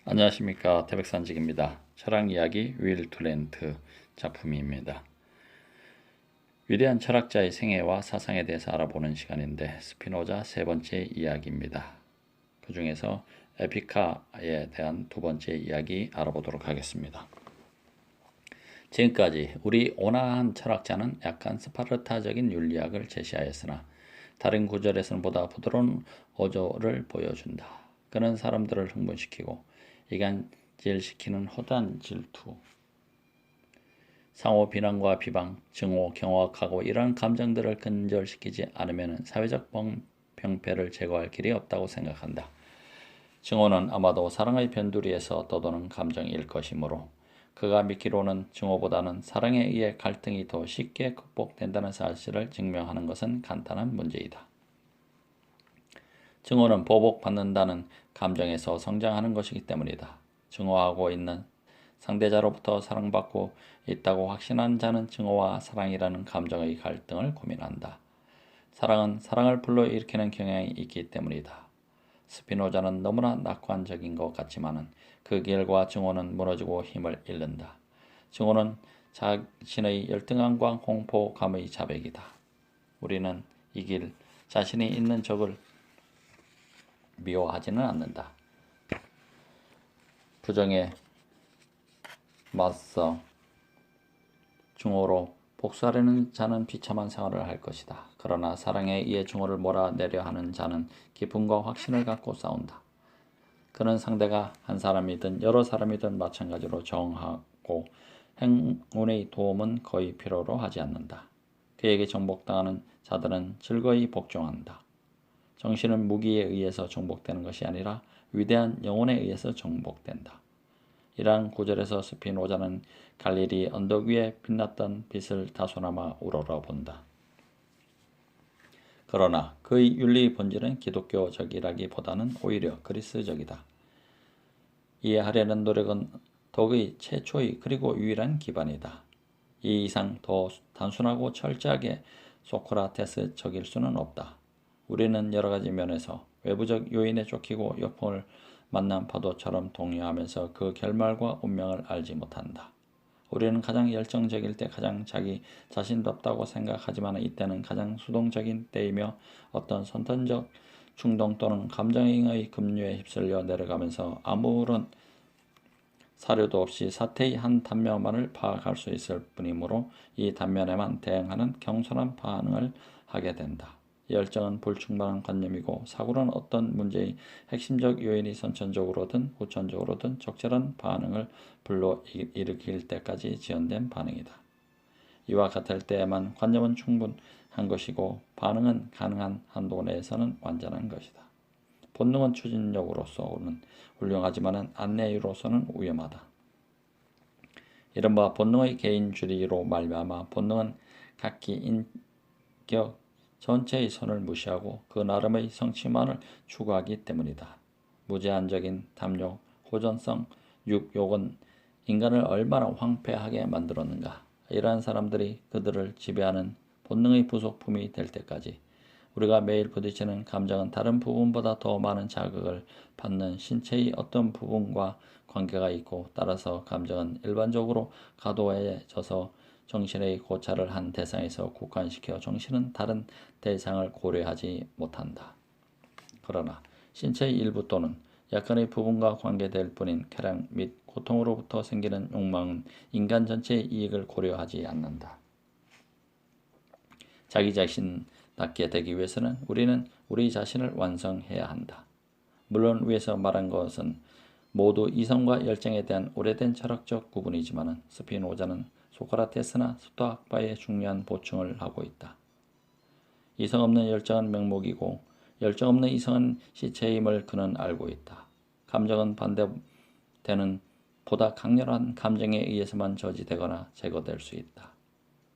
안녕하십니까. 태백산직입니다. 철학 이야기 윌 두렌트 작품입니다. 위대한 철학자의 생애와 사상에 대해서 알아보는 시간인데 스피노자 세 번째 이야기입니다. 그 중에서 에피카에 대한 두 번째 이야기 알아보도록 하겠습니다. 지금까지 우리 온화한 철학자는 약간 스파르타적인 윤리학을 제시하였으나 다른 구절에서는 보다 부드러운 어조를 보여준다. 그는 사람들을 흥분시키고 이간질시키는 허다한 질투, 상호 비난과 비방, 증오, 경악하고 이러한 감정들을 근절시키지 않으면 사회적 병폐를 제거할 길이 없다고 생각한다. 증오는 아마도 사랑의 변두리에서 떠도는 감정일 것이므로 그가 믿기로는 증오보다는 사랑에 의해 갈등이 더 쉽게 극복된다는 사실을 증명하는 것은 간단한 문제이다. 증오는 보복받는다는 감정에서 성장하는 것이기 때문이다. 증오하고 있는 상대자로부터 사랑받고 있다고 확신한 자는 증오와 사랑이라는 감정의 갈등을 고민한다. 사랑은 사랑을 불러일으키는 경향이 있기 때문이다. 스피노자는 너무나 낙관적인 것 같지만은 그 결과 증오는 무너지고 힘을 잃는다. 증오는 자신의 열등함과 공포감의 자백이다. 우리는 이길 자신이 있는 적을 미워하지는 않는다. 부정에 맞서 증오로 복수하려는 자는 비참한 생활을 할 것이다. 그러나 사랑에 의해 증오를 몰아내려 하는 자는 기쁨과 확신을 갖고 싸운다. 그는 상대가 한 사람이든 여러 사람이든 마찬가지로 정하고 행운의 도움은 거의 필요로 하지 않는다. 그에게 정복당하는 자들은 즐거이 복종한다. 정신은 무기에 의해서 정복되는 것이 아니라 위대한 영혼에 의해서 정복된다. 이러한 구절에서 스피노자는 갈릴리 언덕 위에 빛났던 빛을 다소나마 우러러본다. 그러나 그의 윤리 본질은 기독교적이라기보다는 오히려 그리스적이다. 이해하려는 노력은 덕의 최초의 그리고 유일한 기반이다. 이 이상 더 단순하고 철저하게 소크라테스적일 수는 없다. 우리는 여러 가지 면에서 외부적 요인에 쫓기고 역풍을 만난 파도처럼 동요하면서 그 결말과 운명을 알지 못한다. 우리는 가장 열정적일 때 가장 자기 자신답다고 생각하지만 이때는 가장 수동적인 때이며 어떤 선천적 충동 또는 감정의 급류에 휩쓸려 내려가면서 아무런 사료도 없이 사태의 한 단면만을 파악할 수 있을 뿐이므로 이 단면에만 대응하는 경솔한 반응을 하게 된다. 열정은 불충분한 관념이고 사고는 어떤 문제의 핵심적 요인이 선천적으로든 후천적으로든 적절한 반응을 불러일으킬 때까지 지연된 반응이다. 이와 같을 때에만 관념은 충분한 것이고 반응은 가능한 한도 내에서는 완전한 것이다. 본능은 추진력으로서는 훌륭하지만 안내유로서는 위험하다. 이른바 본능의 개인주의로 말미암아 본능은 각기 인격 전체의 선을 무시하고 그 나름의 성취만을 추구하기 때문이다. 무제한적인 탐욕, 호전성, 육욕은 인간을 얼마나 황폐하게 만들었는가. 이러한 사람들이 그들을 지배하는 본능의 부속품이 될 때까지 우리가 매일 부딪히는 감정은 다른 부분보다 더 많은 자극을 받는 신체의 어떤 부분과 관계가 있고 따라서 감정은 일반적으로 과도해져서 정신의 고찰을 한 대상에서 국한시켜 정신은 다른 대상을 고려하지 못한다. 그러나 신체의 일부 또는 약간의 부분과 관계될 뿐인 쾌락 및 고통으로부터 생기는 욕망은 인간 전체의 이익을 고려하지 않는다. 자기 자신답게 되기 위해서는 우리는 우리 자신을 완성해야 한다. 물론 위에서 말한 것은 모두 이성과 열정에 대한 오래된 철학적 구분이지만 스피노자는 소크라테스나 스토아과의 중요한 보충을 하고 있다. 이성 없는 열정은 맹목이고 열정 없는 이성은 시체임을 그는 알고 있다. 감정은 반대되는 보다 강렬한 감정에 의해서만 저지되거나 제거될 수 있다.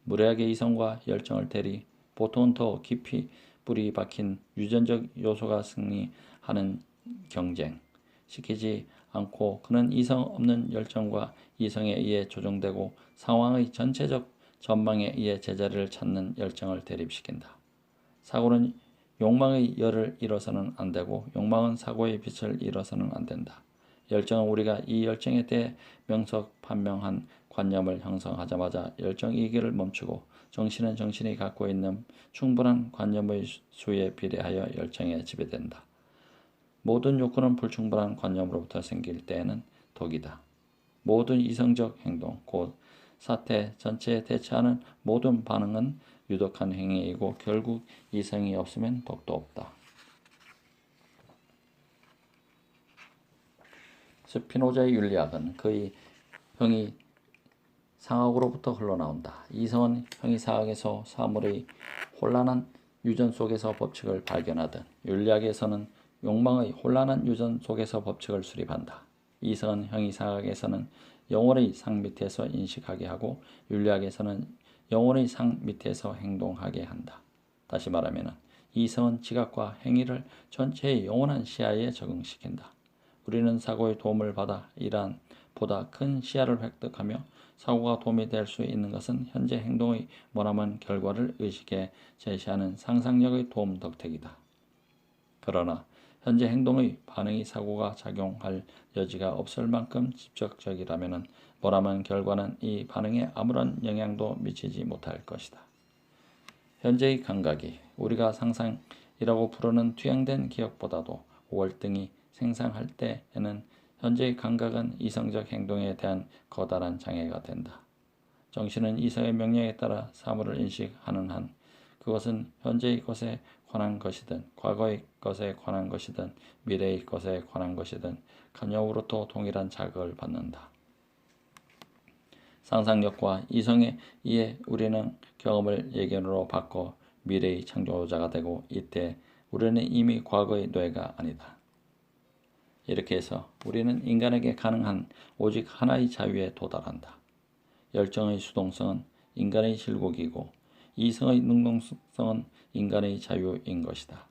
무례하게 이성과 열정을 대리 보통은 더 깊이 뿌리 박힌 유전적 요소가 승리하는 경쟁 시키지 않고 그는 이성 없는 열정과 이성에 의해 조종되고 상황의 전체적 전망에 의해 제자리를 찾는 열정을 대립시킨다. 사고는 욕망의 열을 잃어서는 안 되고 욕망은 사고의 빛을 잃어서는 안 된다. 열정은 우리가 이 열정에 대해 명석판명한 관념을 형성하자마자 열정이기를 멈추고 정신은 정신이 갖고 있는 충분한 관념의 수에 비례하여 열정에 지배된다. 모든 욕구는 불충분한 관념으로부터 생길 때에는 독이다. 모든 이성적 행동, 곧 사태 전체에 대처하는 모든 반응은 유독한 행위이고 결국 이성이 없으면 독도 없다. 스피노자의 윤리학은 그의 형이 상학으로부터 흘러나온다. 이성은 형이 사학에서 사물의 혼란한 유전 속에서 법칙을 발견하듯 윤리학에서는 욕망의 혼란한 유전 속에서 법칙을 수립한다. 이성은 형이 사학에서는 영혼의 상 밑에서 인식하게 하고 윤리학에서는 영혼의 상 밑에서 행동하게 한다. 다시 말하면 이성은 지각과 행위를 전체의 영원한 시야에 적응시킨다. 우리는 사고의 도움을 받아 이러한 보다 큰 시야를 획득하며 사고가 도움이 될 수 있는 것은 현재 행동의 원하는 결과를 의식에 제시하는 상상력의 도움 덕택이다. 그러나 현재 행동의 반응이 사고가 작용할 여지가 없을 만큼 직접적이라면 원하는 결과는 이 반응에 아무런 영향도 미치지 못할 것이다. 현재의 감각이 우리가 상상이라고 부르는 투영된 기억보다도 월등히 생생할 때에는 현재의 감각은 이성적 행동에 대한 커다란 장애가 된다. 정신은 이성의 명령에 따라 사물을 인식하는 한 그것은 현재의 것에 관한 것이든 과거의 것에 관한 것이든 미래의 것에 관한 것이든 간여우로부터 동일한 자극을 받는다. 상상력과 이성에 의해 우리는 경험을 예견으로 바꿔 미래의 창조자가 되고 이때 우리는 이미 과거의 노예가 아니다. 이렇게 해서 우리는 인간에게 가능한 오직 하나의 자유에 도달한다. 열정의 수동성은 인간의 실곡이고 이성의 능동성은 인간의 자유인 것이다.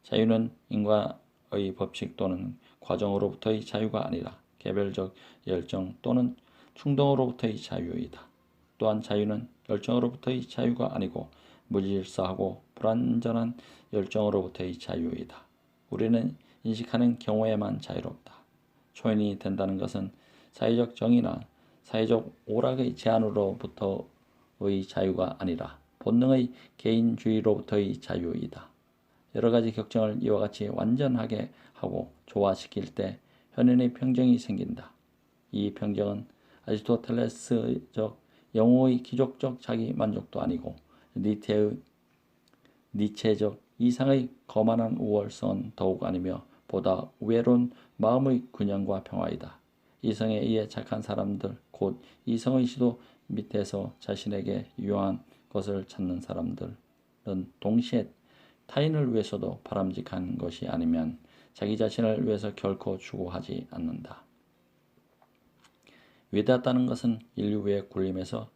자유는 인간의 법칙 또는 과정으로부터의 자유가 아니라 개별적 열정 또는 충동으로부터의 자유이다. 또한 자유는 열정으로부터의 자유가 아니고 무질서하고 불완전한 열정으로부터의 자유이다. 우리는 인식하는 경우에만 자유롭다. 초인이 된다는 것은 사회적 정의나 사회적 오락의 제한으로부터의 자유가 아니라 본능의 개인주의로부터의 자유이다. 여러 가지 격정을 이와 같이 완전하게 하고 조화시킬 때 현현의 평정이 생긴다. 이 평정은 아리스토텔레스적 영웅의 기족적 자기 만족도 아니고 니체적 이상의 거만한 우월성은 더욱 아니며 보다 우애로운 마음의 균형과 평화이다. 이성에 의해 착한 사람들, 곧 이성의 시도 밑에서 자신에게 유용한 것을 찾는 사람들은 동시에 타인을 위해서도 바람직한 것이 아니면 자기 자신을 위해서 결코 추구하지 않는다. 위대하다는 것은 인류의 굴림에서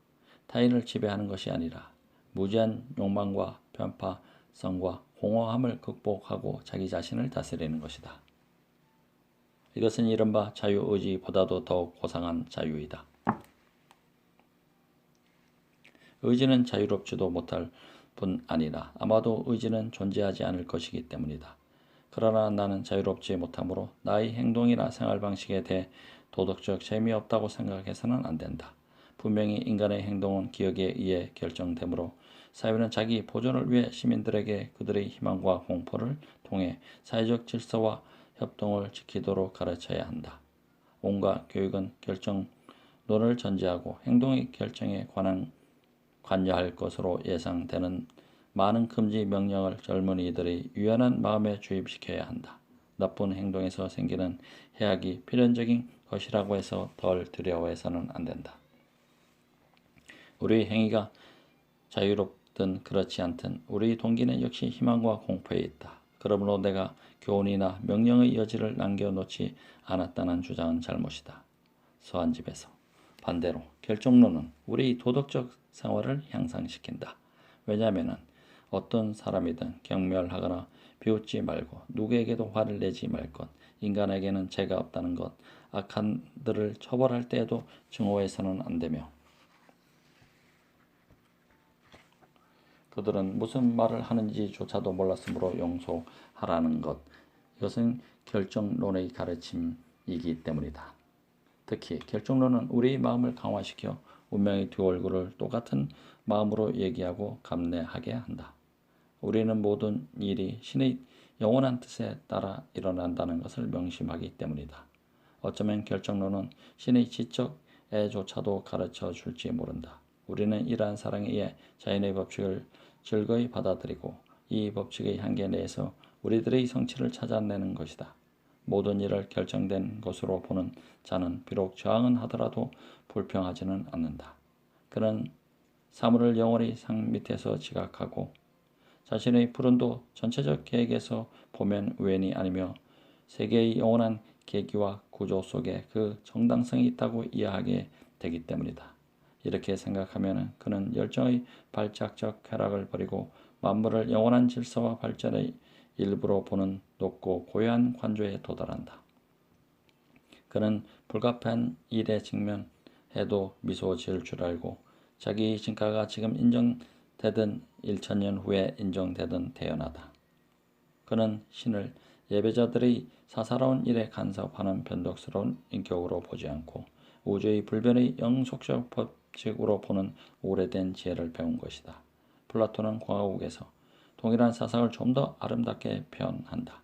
타인을 지배하는 것이 아니라 무제한 욕망과 편파성과 공허함을 극복하고 자기 자신을 다스리는 것이다. 이것은 이른바 자유의지보다도 더욱 고상한 자유이다. 의지는 자유롭지도 못할 뿐 아니라 아마도 의지는 존재하지 않을 것이기 때문이다. 그러나 나는 자유롭지 못하므로 나의 행동이나 생활 방식에 대해 도덕적 재미없다고 생각해서는 안 된다. 분명히 인간의 행동은 기억에 의해 결정되므로 사회는 자기 보존을 위해 시민들에게 그들의 희망과 공포를 통해 사회적 질서와 협동을 지키도록 가르쳐야 한다. 온갖 교육은 결정론을 전제하고 행동의 결정에 관여할 것으로 예상되는 많은 금지 명령을 젊은이들의 유연한 마음에 주입시켜야 한다. 나쁜 행동에서 생기는 해악이 필연적인 것이라고 해서 덜 두려워해서는 안 된다. 우리의 행위가 자유롭든 그렇지 않든 우리의 동기는 역시 희망과 공포에 있다. 그러므로 내가 교훈이나 명령의 여지를 남겨놓지 않았다는 주장은 잘못이다. 서한집에서. 반대로 결정론은 우리 도덕적 생활을 향상시킨다. 왜냐하면 어떤 사람이든 경멸하거나 비웃지 말고 누구에게도 화를 내지 말 것, 인간에게는 죄가 없다는 것, 악한들을 처벌할 때에도 증오해서는 안 되며 그들은 무슨 말을 하는지조차도 몰랐으므로 용서하라는 것. 이것은 결정론의 가르침을 이기 때문이다. 특히 결정론은 우리 마음을 강화시켜 운명의 두 얼굴을 똑같은 마음으로 얘기하고 감내하게 한다. 우리는 모든 일이 신의 영원한 뜻에 따라 일어난다는 것을 명심하기 때문이다. 어쩌면 결정론은 신의 지적 애조차도 가르쳐 줄지 모른다. 우리는 이러한 사랑에 의해 자연의 법칙을 즐거이 받아들이고 이 법칙의 한계 내에서 우리들의 성취를 찾아내는 것이다. 모든 일을 결정된 것으로 보는 자는 비록 저항은 하더라도 불평하지는 않는다. 그는 사물을 영원히 상 밑에서 지각하고 자신의 푸른도 전체적 계획에서 보면 우연이 아니며 세계의 영원한 계기와 구조 속에 그 정당성이 있다고 이해하게 되기 때문이다. 이렇게 생각하면 그는 열정의 발작적 쾌락을 버리고 만물을 영원한 질서와 발전의 일부로 보는 높고 고요한 관조에 도달한다. 그는 불가피한 일에 직면해도 미소 지을 줄 알고 자기 진가가 지금 인정되든 1000년 후에 인정되든 태연하다. 그는 신을 예배자들의 사사로운 일에 간섭하는 변덕스러운 인격으로 보지 않고 우주의 불변의 영속적 법칙으로 보는 오래된 지혜를 배운 것이다. 플라톤은 공화국에서 동일한 사상을 좀 더 아름답게 표현한다.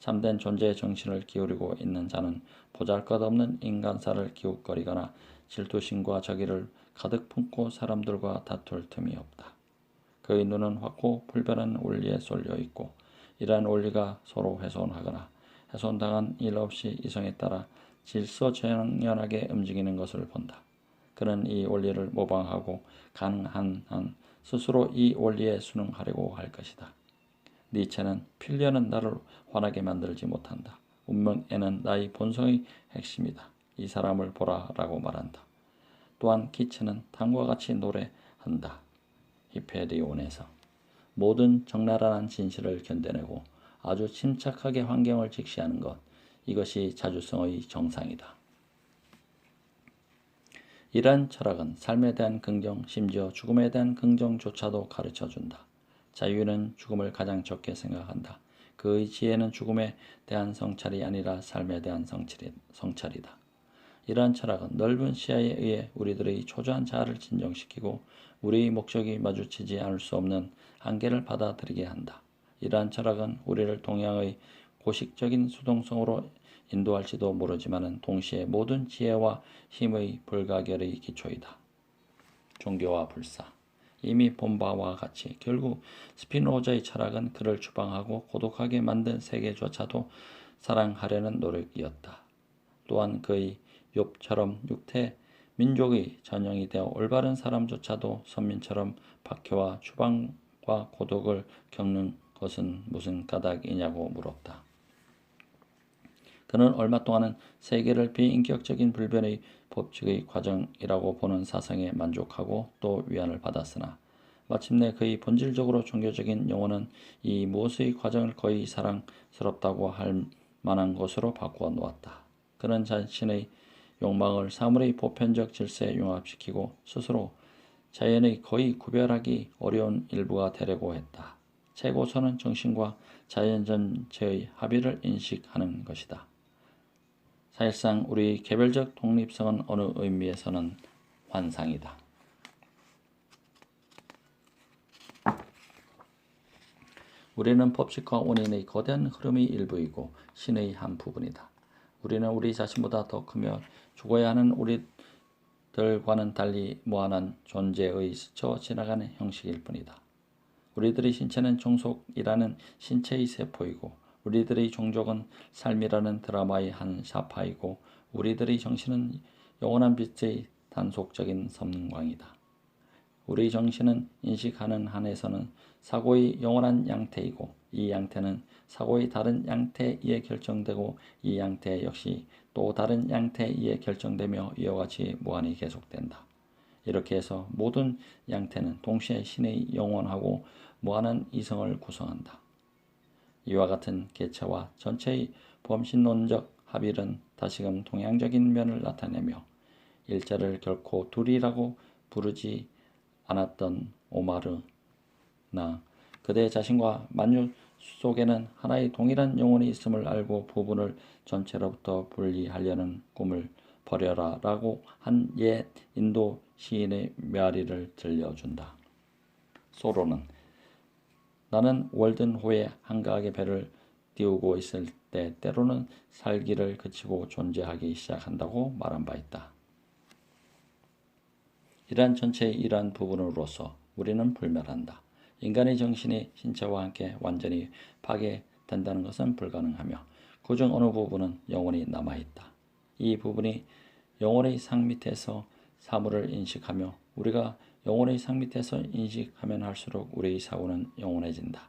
참된 존재의 정신을 기울이고 있는 자는 보잘것없는 인간사를 기웃거리거나 질투심과 저기를 가득 품고 사람들과 다툴 틈이 없다. 그의 눈은 확고 불변한 원리에 쏠려 있고 이러한 원리가 서로 훼손하거나 훼손당한 일 없이 이성에 따라 질서정연하게 움직이는 것을 본다. 그는 이 원리를 모방하고 가능한 한 스스로 이 원리에 순응하려고 할 것이다. 니체는 필연은 나를 화나게 만들지 못한다. 운명에는 나의 본성의 핵심이다. 이 사람을 보라 라고 말한다. 또한 키츠는 다음과 같이 노래한다. 히페리온에서 모든 적나라한 진실을 견뎌내고 아주 침착하게 환경을 직시하는 것, 이것이 자주성의 정상이다. 이러한 철학은 삶에 대한 긍정, 심지어 죽음에 대한 긍정조차도 가르쳐준다. 자유는 죽음을 가장 적게 생각한다. 그의 지혜는 죽음에 대한 성찰이 아니라 삶에 대한 성찰이다. 이러한 철학은 넓은 시야에 의해 우리들의 초조한 자아를 진정시키고 우리의 목적이 마주치지 않을 수 없는 한계를 받아들이게 한다. 이러한 철학은 우리를 동양의 고식적인 수동성으로 인도할지도 모르지만 동시에 모든 지혜와 힘의 불가결의 기초이다. 종교와 불사. 이미 본 바와 같이 결국 스피노자의 철학은 그를 추방하고 고독하게 만든 세계조차도 사랑하려는 노력이었다. 또한 그의 욥처럼 육태 민족의 전형이 되어 올바른 사람조차도 선민처럼 박해와 추방과 고독을 겪는 것은 무슨 까닭이냐고 물었다. 그는 얼마 동안은 세계를 비인격적인 불변의 법칙의 과정이라고 보는 사상에 만족하고 또 위안을 받았으나 마침내 그의 본질적으로 종교적인 영혼은 이 무엇의 과정을 거의 사랑스럽다고 할 만한 것으로 바꾸어 놓았다. 그는 자신의 욕망을 사물의 보편적 질서에 융합시키고 스스로 자연의 거의 구별하기 어려운 일부가 되려고 했다. 최고선은 정신과 자연 전체의 합의를 인식하는 것이다. 사실상 우리 개별적 독립성은 어느 의미에서는 환상이다. 우리는 법칙과 원인의 거대한 흐름의 일부이고 신의 한 부분이다. 우리는 우리 자신보다 더 크며 죽어야 하는 우리들과는 달리 무한한 존재의 스쳐 지나가는 형식일 뿐이다. 우리들의 신체는 종속이라는 신체의 세포이고 우리들의 종족은 삶이라는 드라마의 한 샤파이고 우리들의 정신은 영원한 빛의 단속적인 섬광이다. 우리 정신은 인식하는 한에서는 사고의 영원한 양태이고 이 양태는 사고의 다른 양태에 의해 결정되고 이 양태 역시 또 다른 양태에 의해 결정되며 이와 같이 무한히 계속된다. 이렇게 해서 모든 양태는 동시에 신의 영원하고 무한한 이성을 구성한다. 이와 같은 개체와 전체의 범신론적 합일은 다시금 동양적인 면을 나타내며 일자를 결코 둘이라고 부르지 않았던 오마르나 그대 자신과 만유 속에는 하나의 동일한 영혼이 있음을 알고 부분을 전체로부터 분리하려는 꿈을 버려라 라고 한 옛 인도 시인의 묘리를 들려준다. 소로는 나는 월든호에 한가하게 배를 띄우고 있을 때 때로는 살기를 그치고 존재하기 시작한다고 말한 바 있다. 이러한 전체의 이러한 부분으로서 우리는 불멸한다. 인간의 정신이 신체와 함께 완전히 파괴된다는 것은 불가능하며 그중 어느 부분은 영원히 남아있다. 이 부분이 영혼의 상 밑에서 사물을 인식하며 우리가 영혼의 상 밑에서 인식하면 할수록 우리의 사고는 영원해진다.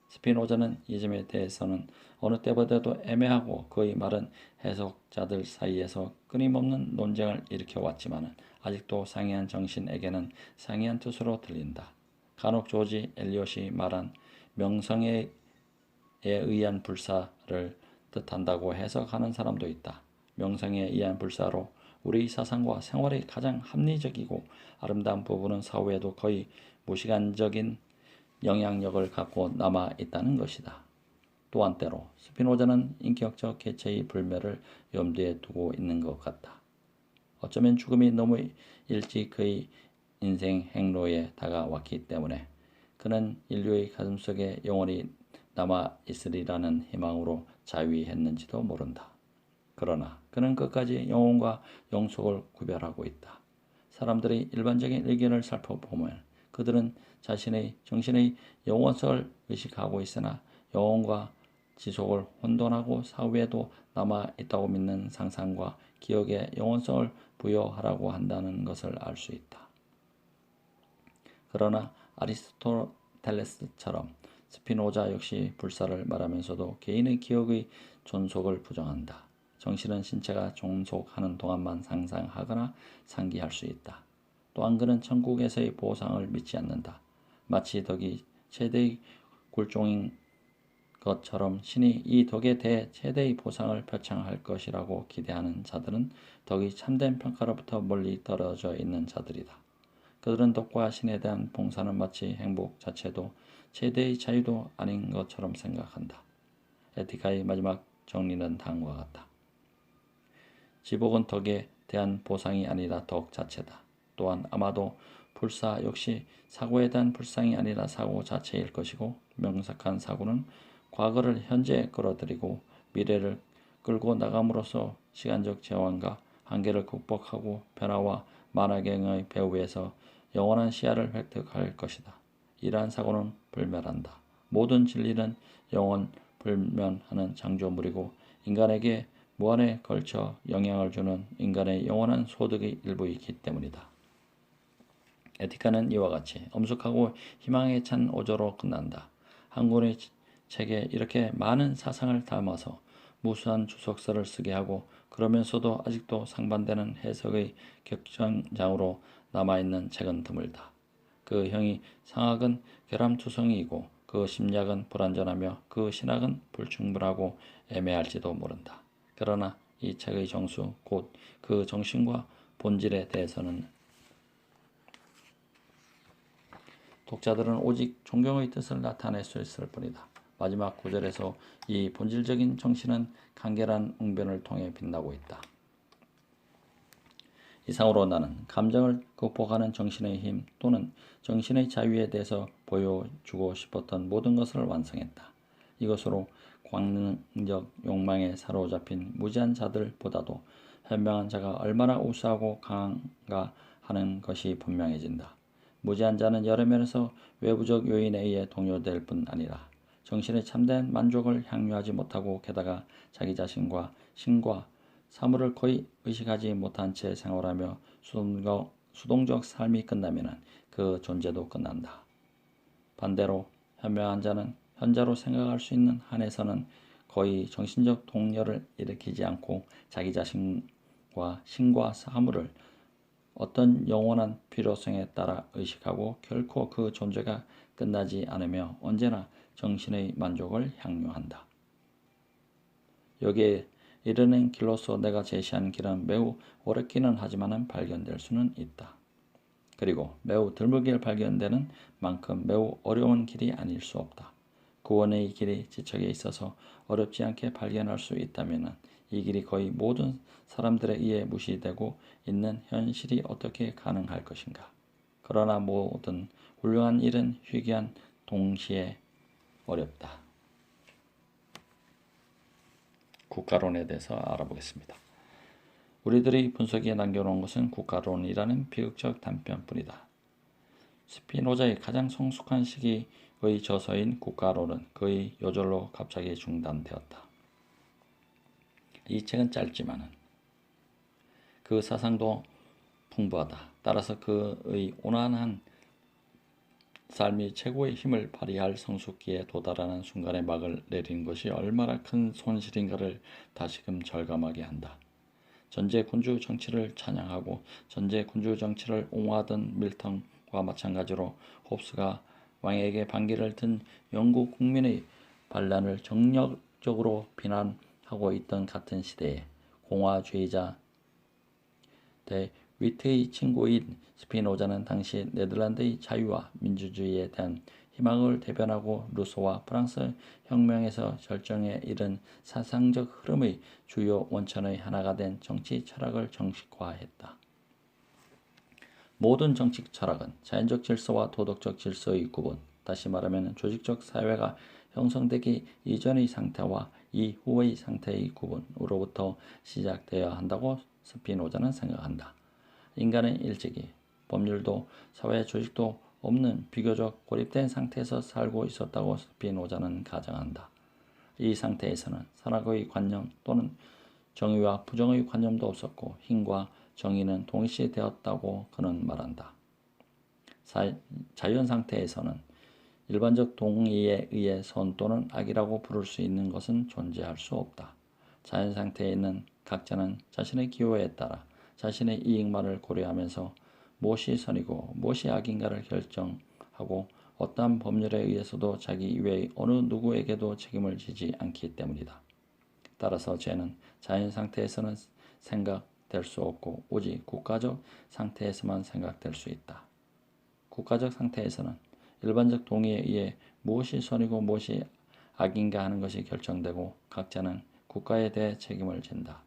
스피노자는 이 점에 대해서는 어느 때보다도 애매하고 거의 마른 해석자들 사이에서 끊임없는 논쟁을 일으켜왔지만 아직도 상이한 정신에게는 상이한 뜻으로 들린다. 간혹 조지 엘리엇이 말한 명성에 의한 불사를 뜻한다고 해석하는 사람도 있다. 명성에 의한 불사로 우리 사상과 생활의 가장 합리적이고 아름다운 부분은 사후에도 거의 무시간적인 영향력을 갖고 남아 있다는 것이다. 또한 때로 스피노자는 인격적 개체의 불멸을 염두에 두고 있는 것 같다. 어쩌면 죽음이 너무 일찍 그의 인생 행로에 다가왔기 때문에 그는 인류의 가슴속에 영원히 남아 있으리라는 희망으로 자위했는지도 모른다. 그러나 그는 끝까지 영혼과 영속을 구별하고 있다. 사람들의 일반적인 의견을 살펴보면 그들은 자신의 정신의 영원성을 의식하고 있으나 영혼과 지속을 혼돈하고 사후에도 남아 있다고 믿는 상상과 기억에 영원성을 부여하라고 한다는 것을 알 수 있다. 그러나 아리스토텔레스처럼 스피노자 역시 불사를 말하면서도 개인의 기억의 존속을 부정한다. 정신은 신체가 존속하는 동안만 상상하거나 상기할 수 있다. 또한 그는 천국에서의 보상을 믿지 않는다. 마치 덕이 최대의 굴종인 것처럼 신이 이 덕에 대해 최대의 보상을 표창할 것이라고 기대하는 자들은 덕의 참된 평가로부터 멀리 떨어져 있는 자들이다. 그들은 덕과 신에 대한 봉사는 마치 행복 자체도 최대의 자유도 아닌 것처럼 생각한다. 에티카의 마지막 정리는 다음과 같다. 지복은 덕에 대한 보상이 아니라 덕 자체다. 또한 아마도 불사 역시 사고에 대한 불상이 아니라 사고 자체일 것이고 명석한 사고는 과거를 현재에 끌어들이고 미래를 끌고 나감으로써 시간적 제한과 한계를 극복하고 변화와 만화경의 배후에서 영원한 시야를 획득할 것이다. 이러한 사고는 불멸한다. 모든 진리는 영원 불면하는 창조물이고 인간에게 무한에 걸쳐 영향을 주는 인간의 영원한 소득의 일부이기 때문이다. 에티카는 이와 같이 엄숙하고 희망에 찬 오조로 끝난다. 한 권의 책에 이렇게 많은 사상을 담아서 무수한 주석서를 쓰게 하고 그러면서도 아직도 상반되는 해석의 격전장으로 남아있는 책은 드물다. 그 형이 상학은 결함투성이이고 그 심리학은 불완전하며 그 신학은 불충분하고 애매할지도 모른다. 그러나 이 책의 정수 곧 그 정신과 본질에 대해서는 독자들은 오직 존경의 뜻을 나타낼 수 있을 뿐이다. 마지막 구절에서 이 본질적인 정신은 간결한 웅변을 통해 빛나고 있다. 이상으로 나는 감정을 극복하는 정신의 힘 또는 정신의 자유에 대해서 보여주고 싶었던 모든 것을 완성했다. 이것으로 광능적 욕망에 사로잡힌 무지한 자들보다도 현명한 자가 얼마나 우수하고 강한가 하는 것이 분명해진다. 무지한 자는 여러 면에서 외부적 요인에 의해 동요될 뿐 아니라 정신의 참된 만족을 향유하지 못하고 게다가 자기 자신과 신과 사물을 거의 의식하지 못한 채 생활하며 수동적 삶이 끝나면 그 존재도 끝난다. 반대로 현명한 자는 현자로 생각할 수 있는 한에서는 거의 정신적 동요를 일으키지 않고 자기 자신과 신과 사물을 어떤 영원한 필요성에 따라 의식하고 결코 그 존재가 끝나지 않으며 언제나 정신의 만족을 향유한다. 여기에 이르는 길로서 내가 제시한 길은 매우 어렵기는 하지만 발견될 수는 있다. 그리고 매우 드물게 발견되는 만큼 매우 어려운 길이 아닐 수 없다. 구원의 길이 지척에 있어서 어렵지 않게 발견할 수 있다면 이 길이 거의 모든 사람들에 의해 무시되고 있는 현실이 어떻게 가능할 것인가. 그러나 모든 훌륭한 일은 희귀한 동시에 어렵다. 국가론에 대해서 알아보겠습니다. 우리들이 분석에 남겨놓은 것은 국가론이라는 비극적 단편뿐이다. 스피노자의 가장 성숙한 시기의 저서인 국가론은 그의 요절로 갑자기 중단되었다. 이 책은 짧지만은 그 사상도 풍부하다. 따라서 그의 온화한 삶이 최고의 힘을 발휘할 성숙기에 도달하는 순간에 막을 내린 것이 얼마나 큰 손실인가를 다시금 절감하게 한다. 전제 군주 정치를 찬양하고 전제 군주 정치를 옹호하던 밀턴과 마찬가지로 홉스가 왕에게 반기를 든 영국 국민의 반란을 정력적으로 비난하고 있던 같은 시대에 공화주의자 대 위트의 친구인 스피노자는 당시 네덜란드의 자유와 민주주의에 대한 희망을 대변하고 루소와 프랑스 혁명에서 절정에 이른 사상적 흐름의 주요 원천의 하나가 된 정치 철학을 정식화했다. 모든 정치 철학은 자연적 질서와 도덕적 질서의 구분, 다시 말하면 조직적 사회가 형성되기 이전의 상태와 이후의 상태의 구분으로부터 시작되어야 한다고 스피노자는 생각한다. 인간은 일찍이 법률도 사회 조직도 없는 비교적 고립된 상태에서 살고 있었다고 스피노자는 가정한다. 이 상태에서는 선악의 관념 또는 정의와 부정의 관념도 없었고 힘과 정의는 동시되었다고 그는 말한다. 자연 상태에서는 일반적 동의에 의해 선 또는 악이라고 부를 수 있는 것은 존재할 수 없다. 자연 상태에 있는 각자는 자신의 기호에 따라 자신의 이익만을 고려하면서 무엇이 선이고 무엇이 악인가를 결정하고 어떠한 법률에 의해서도 자기 이외의 어느 누구에게도 책임을 지지 않기 때문이다. 따라서 죄는 자연 상태에서는 생각될 수 없고 오직 국가적 상태에서만 생각될 수 있다. 국가적 상태에서는 일반적 동의에 의해 무엇이 선이고 무엇이 악인가 하는 것이 결정되고 각자는 국가에 대해 책임을 진다.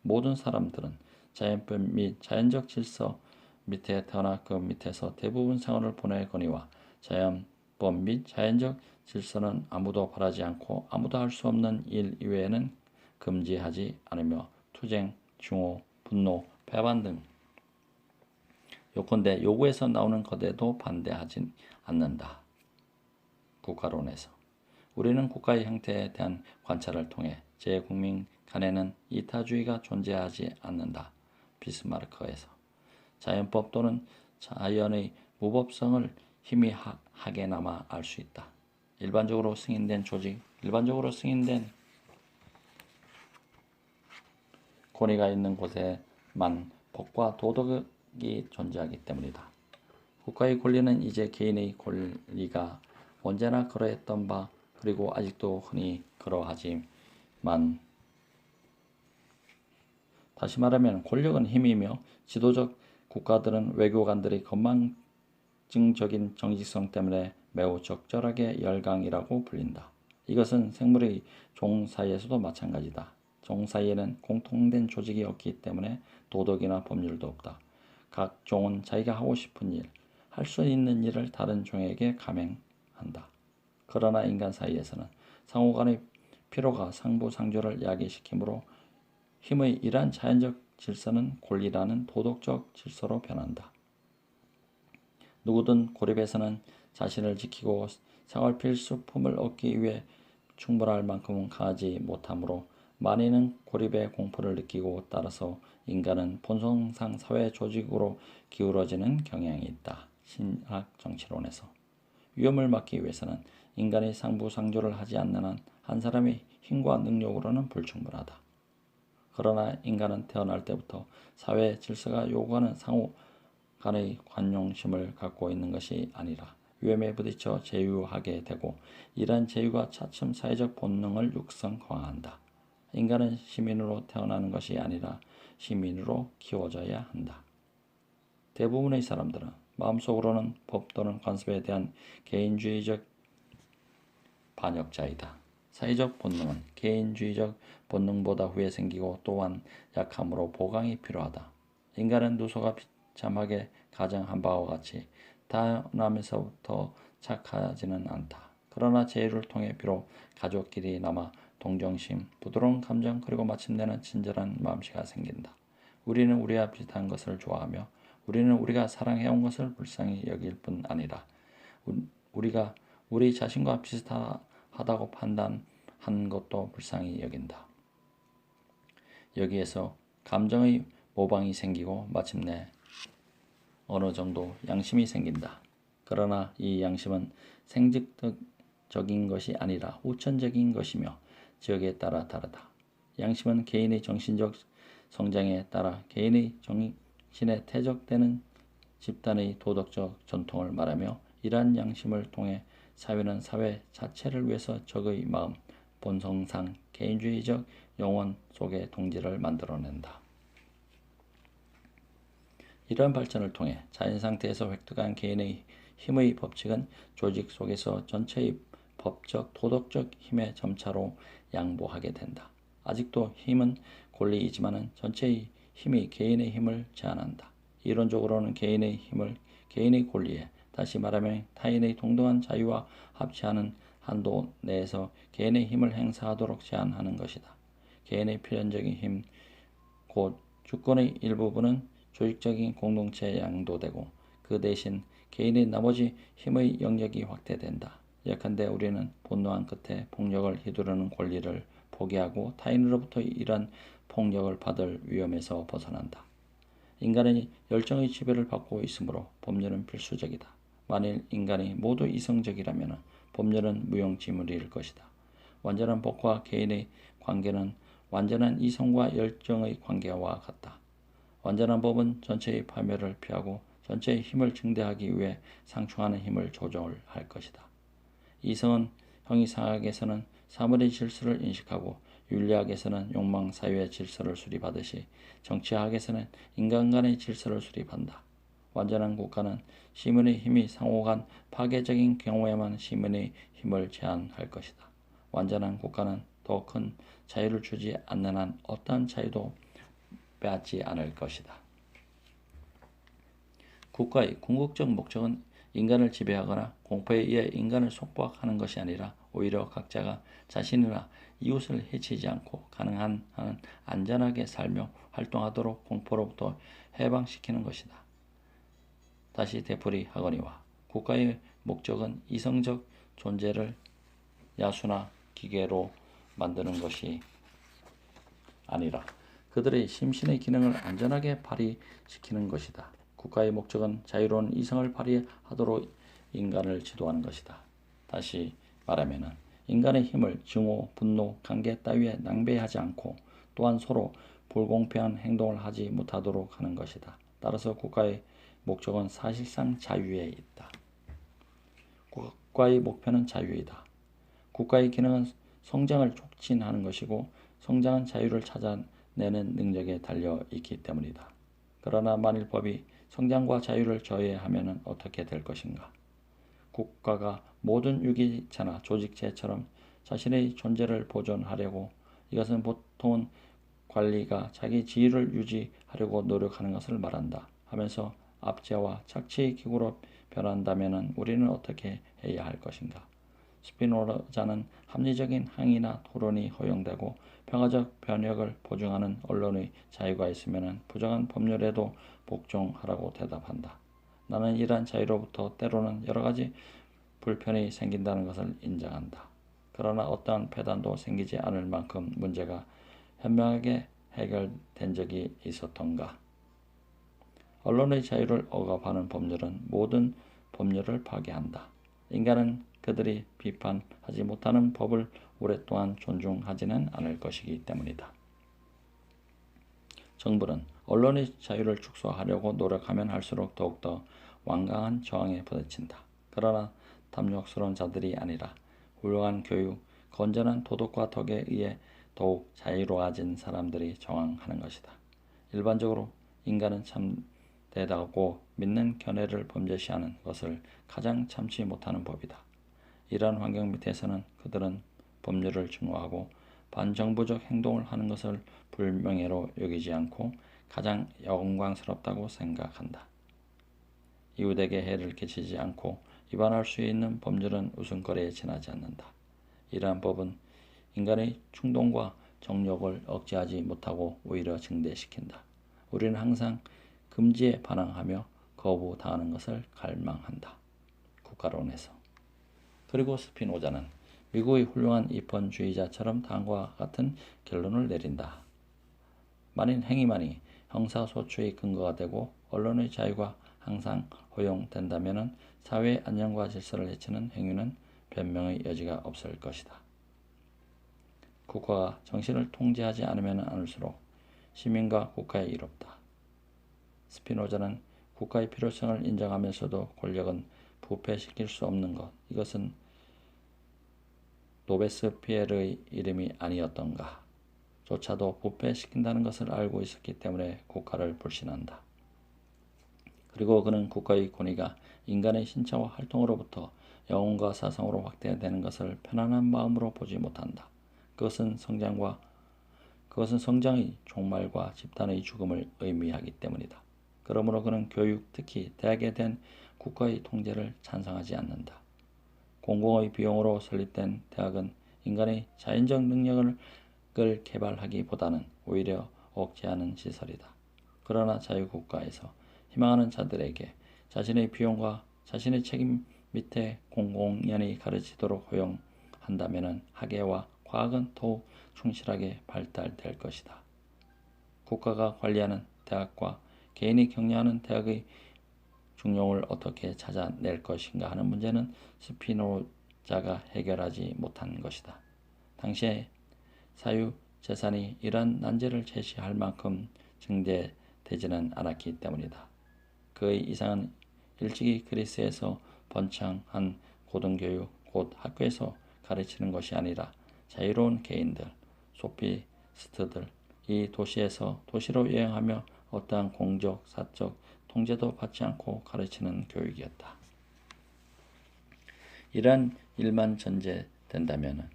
모든 사람들은 자연법 및 자연적 질서 밑에 태어나 그 밑에서 대부분 생활을 보내거니와 자연법 및 자연적 질서는 아무도 바라지 않고 아무도 할 수 없는 일 이외에는 금지하지 않으며 투쟁, 증오, 분노, 배반 등 요컨대 요구에서 나오는 것에도 반대하지 않는다. 국가론에서 우리는 국가의 형태에 대한 관찰을 통해 제 국민 간에는 이타주의가 존재하지 않는다. 비스마르크에서 자연법 또는 자연의 무법성을 희미하게나마 알 수 있다. 일반적으로 승인된 조직, 일반적으로 승인된 권위가 있는 곳에만 법과 도덕이 존재하기 때문이다. 국가의 권리는 이제 개인의 권리가 언제나 그러했던 바 그리고 아직도 흔히 그러하지만 다시 말하면 권력은 힘이며 지도적 국가들은 외교관들의 건망증적인 정직성 때문에 매우 적절하게 열강이라고 불린다. 이것은 생물의 종 사이에서도 마찬가지다. 종 사이에는 공통된 조직이 없기 때문에 도덕이나 법률도 없다. 각 종은 자기가 하고 싶은 일, 할 수 있는 일을 다른 종에게 감행한다. 그러나 인간 사이에서는 상호간의 피로가 상부상조를 야기시키므로 힘의 이러한 자연적 질서는 권리라는 도덕적 질서로 변한다. 누구든 고립에서는 자신을 지키고 생활 필수품을 얻기 위해 충분할 만큼은 강하지 못하므로 많이는 고립의 공포를 느끼고 따라서 인간은 본성상 사회 조직으로 기울어지는 경향이 있다. 신학 정치론에서 위험을 막기 위해서는 인간이 상부상조를 하지 않는 한 한 사람의 힘과 능력으로는 불충분하다. 그러나 인간은 태어날 때부터 사회 질서가 요구하는 상호 간의 관용심을 갖고 있는 것이 아니라 위험에 부딪혀 제휴하게 되고 이러한 제휴가 차츰 사회적 본능을 육성화한다. 인간은 시민으로 태어나는 것이 아니라 시민으로 키워져야 한다. 대부분의 사람들은 마음속으로는 법 또는 관습에 대한 개인주의적 반역자이다. 사회적 본능은 개인주의적 본능보다 후에 생기고 또한 약함으로 보강이 필요하다. 인간은 누수가 비참하게 가정한 바와 같이 태어나면서부터 착하지는 않다. 그러나 제의를 통해 비록 가족끼리 남아 동정심, 부드러운 감정 그리고 마침내는 친절한 마음씨가 생긴다. 우리는 우리와 비슷한 것을 좋아하며 우리는 우리가 사랑해온 것을 불쌍히 여길 뿐 아니라 우리가 우리 자신과 비슷하다고 판단한 것도 불쌍히 여긴다. 여기에서 감정의 모방이 생기고 마침내 어느 정도 양심이 생긴다. 그러나 이 양심은 생직적인 것이 아니라 후천적인 것이며 지역에 따라 다르다. 양심은 개인의 정신적 성장에 따라 개인의 정신에 퇴적되는 집단의 도덕적 전통을 말하며 이러한 양심을 통해 사회는 사회 자체를 위해서 적의 마음, 본성상 개인주의적 영혼 속의 동지를 만들어낸다. 이러한 발전을 통해 자연상태에서 획득한 개인의 힘의 법칙은 조직 속에서 전체의 법적, 도덕적 힘의 점차로 양보하게 된다. 아직도 힘은 권리이지만 전체의 힘이 개인의 힘을 제한한다. 이론적으로는 개인의 힘을 개인의 권리에, 다시 말하면 타인의 동등한 자유와 합치하는 한도 내에서 개인의 힘을 행사하도록 제한하는 것이다. 개인의 필연적인 힘, 곧 주권의 일부분은 조직적인 공동체에 양도되고 그 대신 개인의 나머지 힘의 영역이 확대된다. 예컨대 우리는 분노한 끝에 폭력을 휘두르는 권리를 포기하고 타인으로부터 이러한 폭력을 받을 위험에서 벗어난다. 인간은 열정의 지배를 받고 있으므로 법률은 필수적이다. 만일 인간이 모두 이성적이라면 법률은 무용지물일 것이다. 완전한 법과 개인의 관계는 완전한 이성과 열정의 관계와 같다. 완전한 법은 전체의 파멸을 피하고 전체의 힘을 증대하기 위해 상충하는 힘을 조절할 것이다. 이성은 형이상학에서는 사물의 질서를 인식하고 윤리학에서는 욕망 사유의 질서를 수립하듯이 정치학에서는 인간 간의 질서를 수립한다. 완전한 국가는 시민의 힘이 상호간 파괴적인 경우에만 시민의 힘을 제한할 것이다. 완전한 국가는 더 큰 자유를 주지 않는 한 어떠한 자유도 빼앗지 않을 것이다. 국가의 궁극적 목적은 인간을 지배하거나 공포에 의해 인간을 속박하는 것이 아니라 오히려 각자가 자신이나 이웃을 해치지 않고 가능한 한 안전하게 살며 활동하도록 공포로부터 해방시키는 것이다. 다시 되풀이하거니와 국가의 목적은 이성적 존재를 야수나 기계로 만드는 것이 아니라 그들의 심신의 기능을 안전하게 발휘시키는 것이다. 국가의 목적은 자유로운 이성을 발휘하도록 인간을 지도하는 것이다. 다시 말하면 인간의 힘을 증오, 분노, 관계 따위에 낭비하지 않고 또한 서로 불공평한 행동을 하지 못하도록 하는 것이다. 따라서 국가의 목적은 사실상 자유에 있다. 국가의 목표는 자유이다. 국가의 기능은 성장을 촉진하는 것이고 성장은 자유를 찾아내는 능력에 달려 있기 때문이다. 그러나 만일 법이 성장과 자유를 저해하면 어떻게 될 것인가? 국가가 모든 유기체나 조직체처럼 자신의 존재를 보존하려고 이것은 보통은 관리가 자기 지위를 유지하려고 노력하는 것을 말한다 하면서 압제와 착취의 기구로 변한다면 우리는 어떻게 해야 할 것인가? 스피노자는 합리적인 항의나 토론이 허용되고 평화적 변혁을 보증하는 언론의 자유가 있으면 부정한 법률에도 복종하라고 대답한다. 나는 이러한 자유로부터 때로는 여러 가지 불편이 생긴다는 것을 인정한다. 그러나 어떠한 폐단도 생기지 않을 만큼 문제가 현명하게 해결된 적이 있었던가? 언론의 자유를 억압하는 법률은 모든 법률을 파괴한다. 인간은 그들이 비판하지 못하는 법을 오랫동안 존중하지는 않을 것이기 때문이다. 정부는 언론의 자유를 축소하려고 노력하면 할수록 더욱더 완강한 저항에 부딪힌다. 그러나 탐욕스러운 자들이 아니라 훌륭한 교육, 건전한 도덕과 덕에 의해 더욱 자유로워진 사람들이 저항하는 것이다. 일반적으로 인간은 참되다고 믿는 견해를 범죄시하는 것을 가장 참지 못하는 법이다. 이러한 환경 밑에서는 그들은 법률을 증오하고 반정부적 행동을 하는 것을 불명예로 여기지 않고 가장 영광스럽다고 생각한다. 이웃에게 해를 끼치지 않고 위반할 수 있는 법률은 웃음거리에 지나지 않는다. 이러한 법은 인간의 충동과 정욕을 억제하지 못하고 오히려 증대시킨다. 우리는 항상 금지에 반항하며 거부당하는 것을 갈망한다. 국가론에서. 그리고 스피노자는 미국의 훌륭한 입헌주의자처럼 다음과 같은 결론을 내린다. 만일 행위만이 형사소추의 근거가 되고 언론의 자유가 항상 허용된다면 사회의 안녕과 질서를 해치는 행위는 변명의 여지가 없을 것이다. 국가가 정신을 통제하지 않으면 않을수록 시민과 국가에 이롭다. 스피노자는 국가의 필요성을 인정하면서도 권력은 부패시킬 수 없는 것, 이것은 로베스피에르의 이름이 아니었던가. 조차도 부패시킨다는 것을 알고 있었기 때문에 국가를 불신한다. 그리고 그는 국가의 권위가 인간의 신체와 활동으로부터 영혼과 사상으로 확대되는 것을 편안한 마음으로 보지 못한다. 그것은 성장의 종말과 집단의 죽음을 의미하기 때문이다. 그러므로 그는 교육, 특히 대학에 대한 국가의 통제를 찬성하지 않는다. 공공의 비용으로 설립된 대학은 인간의 자연적 능력을 개발하기보다는 오히려 억제하는 시설이다. 그러나 자유국가에서 희망하는 자들에게 자신의 비용과 자신의 책임 밑에 공공연히 가르치도록 허용한다면 학예와 과학은 더욱 충실하게 발달될 것이다. 국가가 관리하는 대학과 개인이 격려하는 대학의 중용을 어떻게 찾아낼 것인가 하는 문제는 스피노자가 해결하지 못한 것이다. 당시에 사유재산이 이러한 난제를 제시할 만큼 증대되지는 않았기 때문이다. 그의 이상은 일찍이 그리스에서 번창한 고등교육, 곧 학교에서 가르치는 것이 아니라 자유로운 개인들, 소피스트들, 이 도시에서 도시로 여행하며 어떠한 공적, 사적 통제도 받지 않고 가르치는 교육이었다. 이러한 일만 전제된다면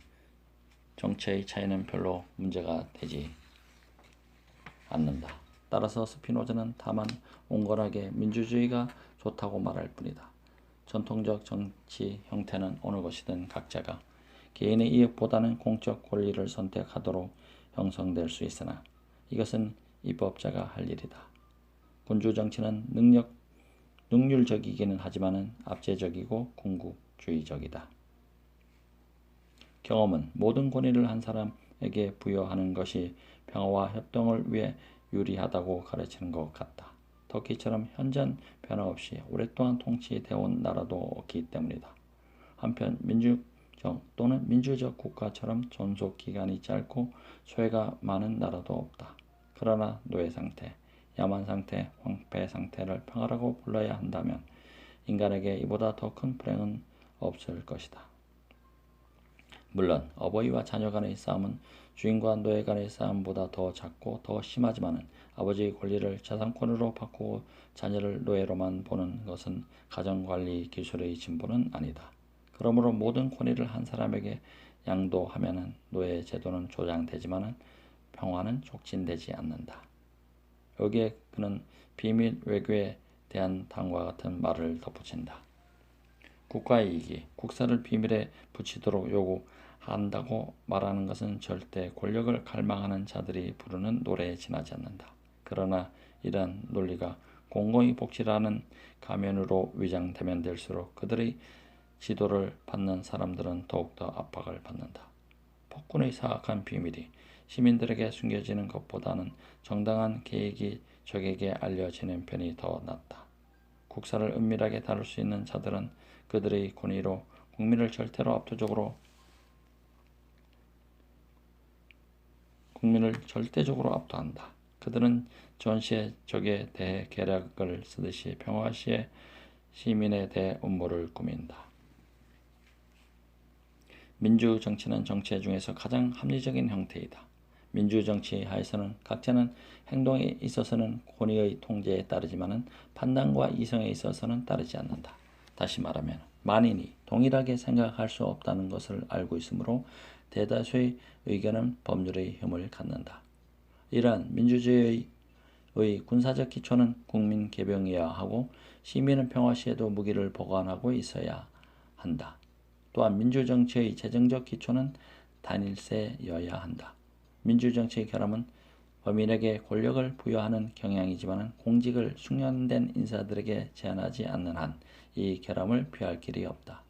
정체의 차이는 별로 문제가 되지 않는다. 따라서 스피노자는 다만 온건하게 민주주의가 좋다고 말할 뿐이다. 전통적 정치 형태는 어느 것이든 각자가 개인의 이익보다는 공적 권리를 선택하도록 형성될 수 있으나 이것은 입법자가 할 일이다. 군주 정치는 능률적이기는 하지만 압제적이고 궁극주의적이다. 경험은 모든 권위를 한 사람에게 부여하는 것이 평화와 협동을 위해 유리하다고 가르치는 것 같다. 터키처럼 현존 변화 없이 오랫동안 통치되어온 나라도 없기 때문이다. 한편 민주적 또는 민주적 국가처럼 존속 기간이 짧고 소외가 많은 나라도 없다. 그러나 노예 상태, 야만 상태, 황폐 상태를 평화라고 불러야 한다면 인간에게 이보다 더 큰 불행은 없을 것이다. 물론 어버이와 자녀 간의 싸움은 주인과 노예 간의 싸움보다 더 작고 더 심하지만 아버지의 권리를 재산권으로 바꾸고 자녀를 노예로만 보는 것은 가정관리 기술의 진보는 아니다. 그러므로 모든 권위를 한 사람에게 양도하면 노예 제도는 조장되지만 평화는 촉진되지 않는다. 여기에 그는 비밀 외교에 대한 다음과 같은 말을 덧붙인다. 국가의 이익이 국사를 비밀에 붙이도록 요구한다고 말하는 것은 절대 권력을 갈망하는 자들이 부르는 노래에 지나지 않는다. 그러나 이러한 논리가 공공의 복지라는 가면으로 위장되면 될수록 그들의 지도를 받는 사람들은 더욱더 압박을 받는다. 폭군의 사악한 비밀이 시민들에게 숨겨지는 것보다는 정당한 계획이 적에게 알려지는 편이 더 낫다. 국사를 은밀하게 다룰 수 있는 자들은 그들의 권위로 국민을 절대적으로 압도한다. 그들은 전시의 적에 대해 계략을 쓰듯이 평화 시에 시민에 대해 음모를 꾸민다. 민주정치는 정치 중에서 가장 합리적인 형태이다. 민주정치 하에서는 각자는 행동에 있어서는 권위의 통제에 따르지만 판단과 이성에 있어서는 따르지 않는다. 다시 말하면 만인이 동일하게 생각할 수 없다는 것을 알고 있으므로 대다수의 의견은 법률의 힘을 갖는다. 이러한 민주주의의 군사적 기초는 국민 개병이어야 하고 시민은 평화 시에도 무기를 보관하고 있어야 한다. 또한 민주정치의 재정적 기초는 단일세여야 한다. 민주정치의 결함은 범인에게 권력을 부여하는 경향이지만 공직을 숙련된 인사들에게 제한하지 않는 한 이 결함을 피할 길이 없다.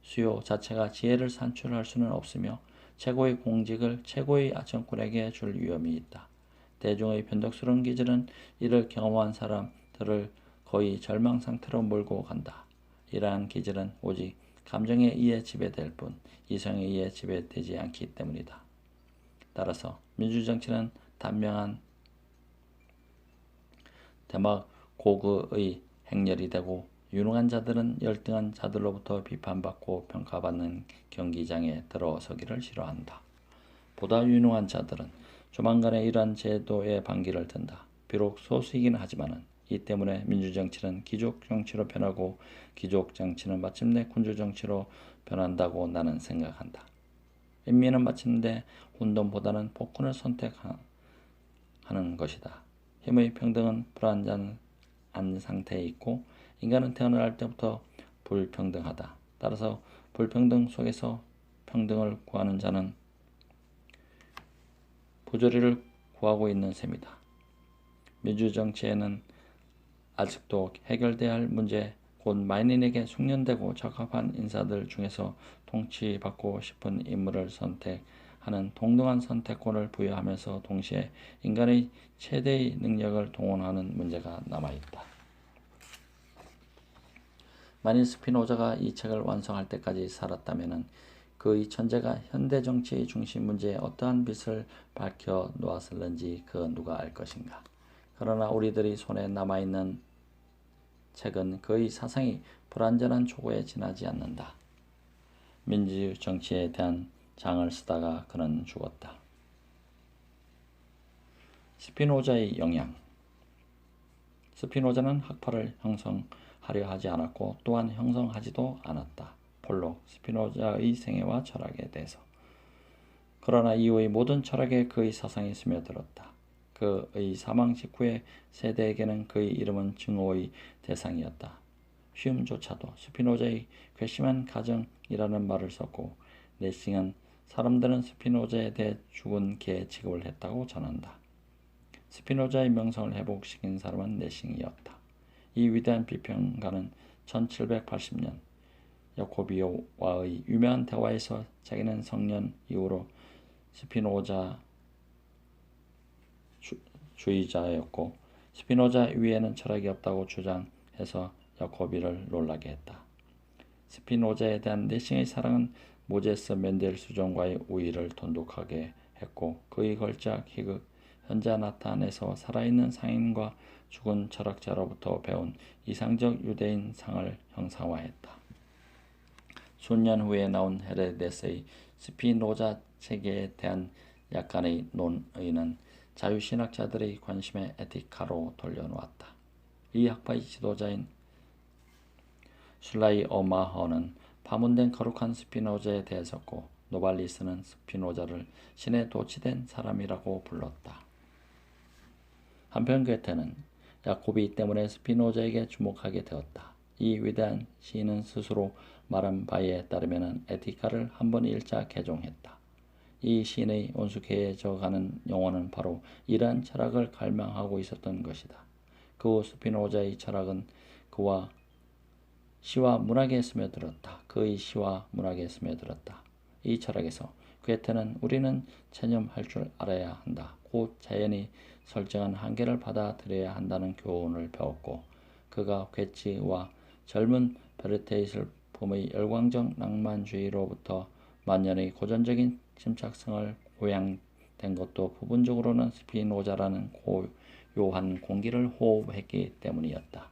수요 자체가 지혜를 산출할 수는 없으며 최고의 공직을 최고의 정권에게 줄 위험이 있다. 대중의 변덕스러운 기질은 이를 경험한 사람들을 거의 절망 상태로 몰고 간다. 이러한 기질은 오직 감정에 의해 지배될 뿐 이성에 의해 지배되지 않기 때문이다. 따라서 민주정치는 단명한 데마고그의 행렬이 되고 유능한 자들은 열등한 자들로부터 비판받고 평가받는 경기장에 들어서기를 싫어한다. 보다 유능한 자들은 조만간에 이러한 제도의 반기를 든다. 비록 소수이긴 하지만은 이 때문에 민주정치는 귀족정치로 변하고 귀족정치는 마침내 군주정치로 변한다고 나는 생각한다. 인민은 마침내 혼돈보다는 폭군을 선택하는 것이다. 힘의 평등은 불완전한 상태에 있고 인간은 태어날 때부터 불평등하다. 따라서 불평등 속에서 평등을 구하는 자는 부조리를 구하고 있는 셈이다. 민주정치에는 아직도 해결돼야 할 문제, 곧 만인에게 숙련되고 적합한 인사들 중에서 통치받고 싶은 인물을 선택하는 동등한 선택권을 부여하면서 동시에 인간의 최대의 능력을 동원하는 문제가 남아있다. 만일 스피노자가 이 책을 완성할 때까지 살았다면 그의 천재가 현대 정치의 중심 문제에 어떠한 빛을 밝혀 놓았을는지 그 누가 알 것인가. 그러나 우리들이 손에 남아있는 책은 그의 사상이 불완전한 초고에 지나지 않는다. 민주 정치에 대한 장을 쓰다가 그는 죽었다. 스피노자의 영향. 스피노자는 학파를 형성하려 하지 않았고 또한 형성하지도 않았다. 폴록, 스피노자의 생애와 철학에 대해서. 그러나 이후의 모든 철학에 그의 사상이 스며들었다. 그의 사망 직후의 세대에게는 그의 이름은 증오의 대상이었다. 흉조차도 스피노자의 괘씸한 가정이라는 말을 썼고 레싱은 사람들은 스피노자에 대해 죽은 개 취급을 했다고 전한다. 스피노자의 명성을 회복시킨 사람은 레싱이었다. 이 위대한 비평가는 1780년 야코비오와의 유명한 대화에서 자기는 성년 이후로 스피노자 주의자였고 스피노자 위에는 철학이 없다고 주장해서 야코비를 놀라게 했다. 스피노자에 대한 레싱의 사랑은 모제스 멘델 수종과의 우위를 돈독하게 했고 그의 걸작 희극 현자 나탄에서 살아있는 상인과 죽은 철학자로부터 배운 이상적 유대인 상을 형상화했다. 수년 후에 나온 헤레데스의 스피노자 체계에 대한 약간의 논의는 자유신학자들의 관심의 에티카로 돌려놓았다. 이 학파의 지도자인 슐라이어마허는 파문된 거룩한 스피노자에 대해서고 노발리스는 스피노자를 신에 도취된 사람이라고 불렀다. 한편 괴테는 야코비 때문에 스피노자에게 주목하게 되었다. 이 위대한 시인은 스스로 말한 바에 따르면 에티카를 한 번 일자 개종했다. 이 시인의 온숙해져가는 영혼은 바로 이러한 철학을 갈망하고 있었던 것이다. 그 후 스피노자의 철학은 그와 시와 문학에 스며들었다. 그의 시와 문학에 스며들었다. 이 철학에서 괴테는 우리는 체념할 줄 알아야 한다. 곧 자연이 설정한 한계를 받아들여야 한다는 교훈을 배웠고 그가 괴치와 젊은 베르테의 슬픔의 열광적 낭만주의로부터 만년의 고전적인 침착성을 고양된 것도 부분적으로는 스피노자라는 고요한 공기를 호흡했기 때문이었다.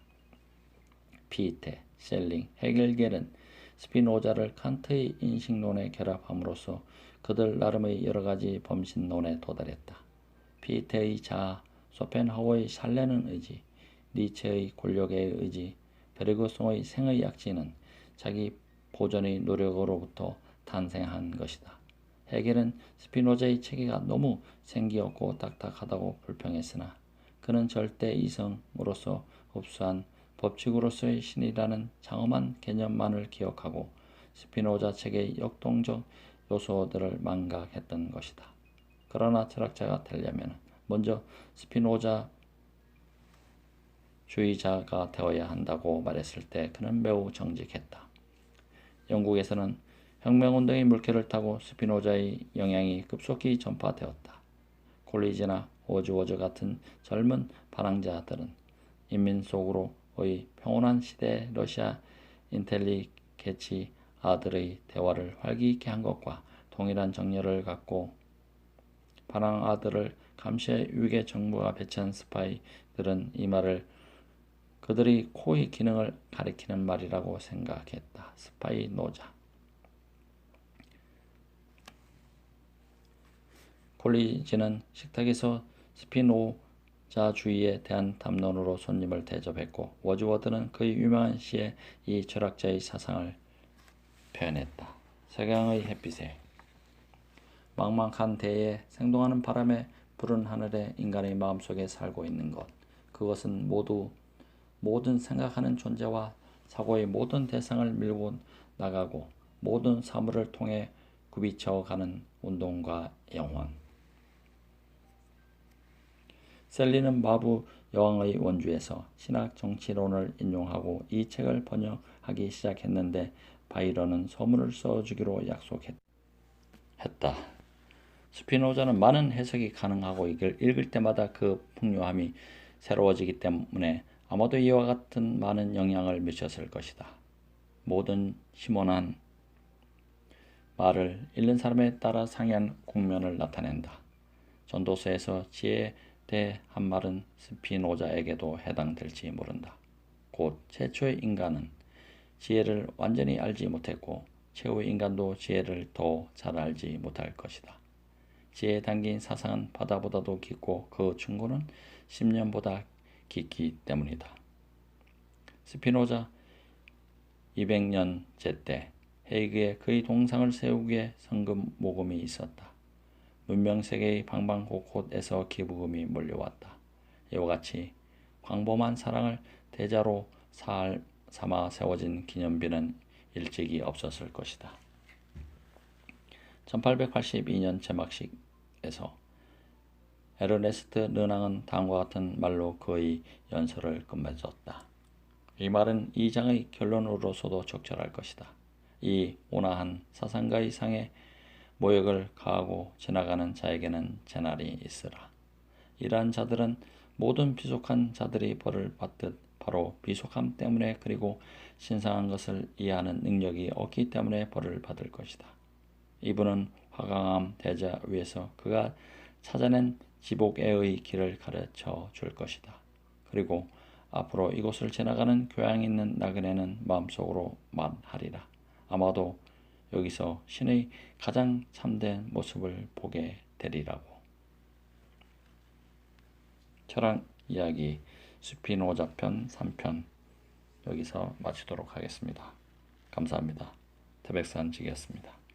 피테, 셀링, 헤겔겔은 스피노자를 칸트의 인식론에 결합함으로써 그들 나름의 여러가지 범신론에 도달했다. 피테의 자아, 쇼펜하우어의 살레는 의지, 니체의 권력의 의지, 베르그송의 생의 약지는 자기 보존의 노력으로부터 탄생한 것이다. 헤겔은 스피노자의 체계가 너무 생기없고 딱딱하다고 불평했으나 그는 절대 이성으로서 흡수한 법칙으로서의 신이라는 장엄한 개념만을 기억하고 스피노자 체계의 역동적 요소들을 망각했던 것이다. 그러나 철학자가 되려면 먼저 스피노자 주의자가 되어야 한다고 말했을 때 그는 매우 정직했다. 영국에서는 혁명운동의 물결을 타고 스피노자의 영향이 급속히 전파되었다. 콜리지나 워즈워즈 같은 젊은 반항자들은 인민 속으로의 평온한 시대 러시아 인텔리게치아들의 대화를 활기있게 한 것과 동일한 정열을 갖고 반항아들을 감시해 유괴 정부가 배치한 스파이들은 이 말을 그들의 코의 기능을 가리키는 말이라고 생각했다. 스파이 노자. 콜리지는 식탁에서 스피노자주의에 대한 담론으로 손님을 대접했고 워즈워드는 그의 유명한 시에 이 철학자의 사상을 표현했다. 석양의 햇빛에 망망한 대에 생동하는 바람에 푸른 하늘에 인간의 마음속에 살고 있는 것, 그것은 모든 생각하는 존재와 사고의 모든 대상을 밀고 나가고 모든 사물을 통해 굽이쳐가는 운동과 영혼. 셀리는 마부 여왕의 원주에서 신학 정치론을 인용하고 이 책을 번역하기 시작했는데 바이런은 서문을 써주기로 약속했다. 스피노자는 많은 해석이 가능하고 읽을 때마다 그 풍요함이 새로워지기 때문에 아마도 이와 같은 많은 영향을 미쳤을 것이다. 모든 심원한 말을 읽는 사람에 따라 상이한 국면을 나타낸다. 전도서에서 지혜에 대해 한 말은 스피노자에게도 해당될지 모른다. 곧 최초의 인간은 지혜를 완전히 알지 못했고 최후의 인간도 지혜를 더 잘 알지 못할 것이다. 지혜에 담긴 사상은 바다보다도 깊고 그 충고는 10년보다 깊기 때문이다. 스피노자 200년째 때 헤이그에 그의 동상을 세우기 위해 성금 모금이 있었다. 문명세계의 방방곳곳에서 기부금이 몰려왔다. 이와 같이 광범한 사랑을 대자로 삼아 세워진 기념비는 일찍이 없었을 것이다. 1882년 제막식에서 에르네스트 르낭은 다음과 같은 말로 그의 연설을 끝맺었다. 이 말은 이 장의 결론으로서도 적절할 것이다. 이 온화한 사상가의 상에 모욕을 가하고 지나가는 자에게는 재날이 있으라. 이러한 자들은 모든 비속한 자들이 벌을 받듯 바로 비속함 때문에 그리고 신성한 것을 이해하는 능력이 없기 때문에 벌을 받을 것이다. 이분은 화강암 대자 위에서 그가 찾아낸 지복애의 길을 가르쳐 줄 것이다. 그리고 앞으로 이곳을 지나가는 교양 있는 나그네는 마음속으로 말하리라. 아마도 여기서 신의 가장 참된 모습을 보게 되리라고. 철학 이야기 스피노자 편 3편 여기서 마치도록 하겠습니다. 감사합니다. 태백산직이었습니다.